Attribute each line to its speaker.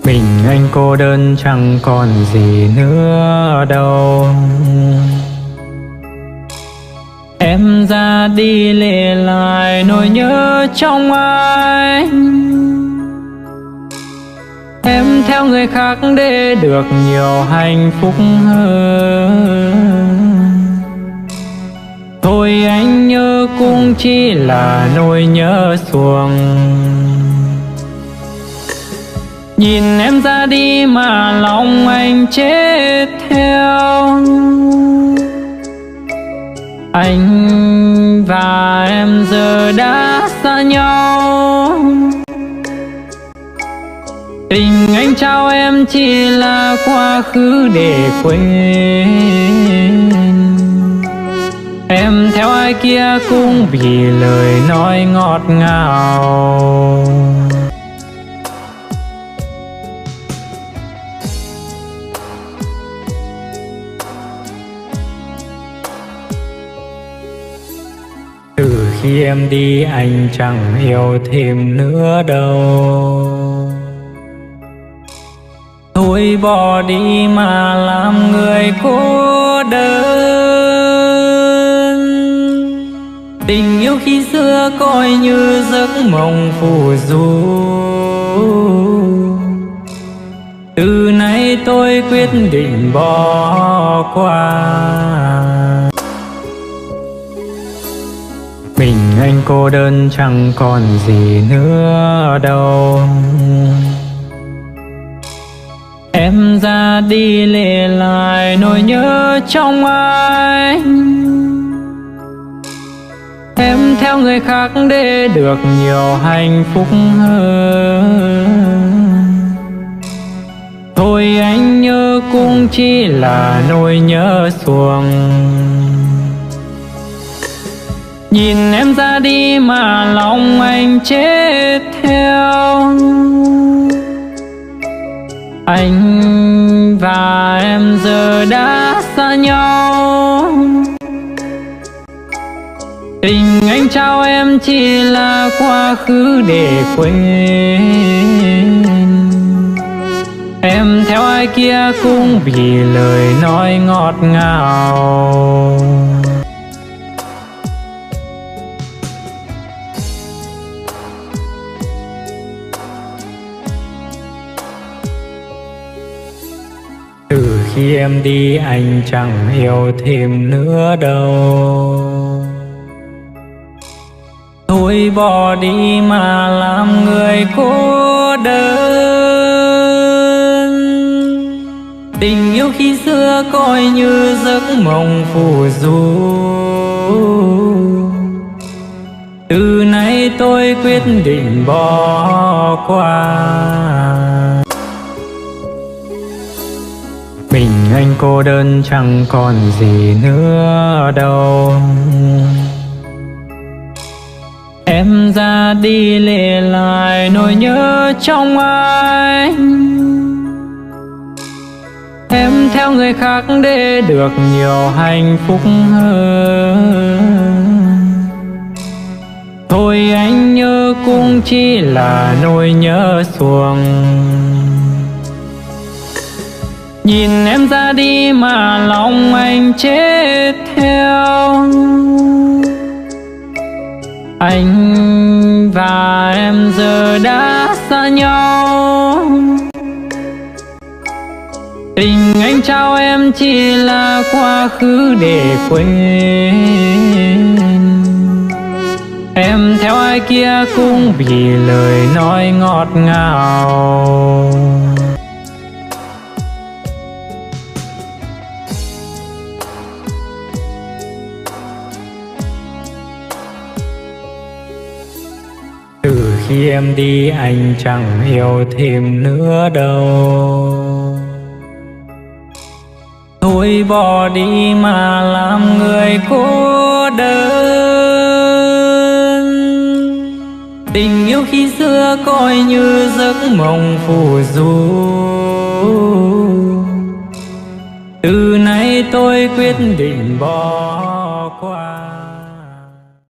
Speaker 1: Mình anh cô đơn chẳng còn gì nữa đâu. Em ra đi lệ lại nỗi nhớ trong anh. Em theo người khác để được nhiều hạnh phúc hơn. Thôi anh nhớ cũng chỉ là nỗi nhớ xuồng. Nhìn em ra đi mà lòng anh chết theo. Anh và em giờ đã xa nhau. Tình anh trao em chỉ là quá khứ để quên. Em theo ai kia cũng vì lời nói ngọt ngào. Từ khi em đi anh chẳng yêu thêm nữa đâu. Thôi bỏ đi mà làm người cô đơn. Tình yêu khi xưa coi như giấc mộng phù du. Từ nay tôi quyết định bỏ qua. Mình anh cô đơn chẳng còn gì nữa đâu. Em ra đi lệ lại nỗi nhớ trong anh. Em theo người khác để được nhiều hạnh phúc hơn. Thôi anh nhớ cũng chỉ là nỗi nhớ xuồng. Nhìn em ra đi mà lòng anh chết theo. Anh và em giờ đã xa nhau. Tình anh trao em chỉ là quá khứ để quên. Em theo ai kia cũng vì lời nói ngọt ngào. Từ khi em đi anh chẳng yêu thêm nữa đâu. Thôi bỏ đi mà làm người cô đơn. Tình yêu khi xưa coi như giấc mộng phù du. Từ nay tôi quyết định bỏ qua. Mình anh cô đơn chẳng còn gì nữa đâu. Em ra đi lệ lại nỗi nhớ trong anh. Em theo người khác để được nhiều hạnh phúc hơn. Thôi anh nhớ cũng chỉ là nỗi nhớ xuồng. Nhìn em ra đi mà lòng anh chết theo. Anh và em giờ đã xa nhau. Tình anh trao em chỉ là quá khứ để quên. Em theo ai kia cũng vì lời nói ngọt ngào. Từ khi em đi anh chẳng yêu thêm nữa đâu. Thôi bỏ đi mà làm người cô đơn. Tình yêu khi xưa coi như giấc mộng phù du. Từ nay tôi quyết định bỏ qua.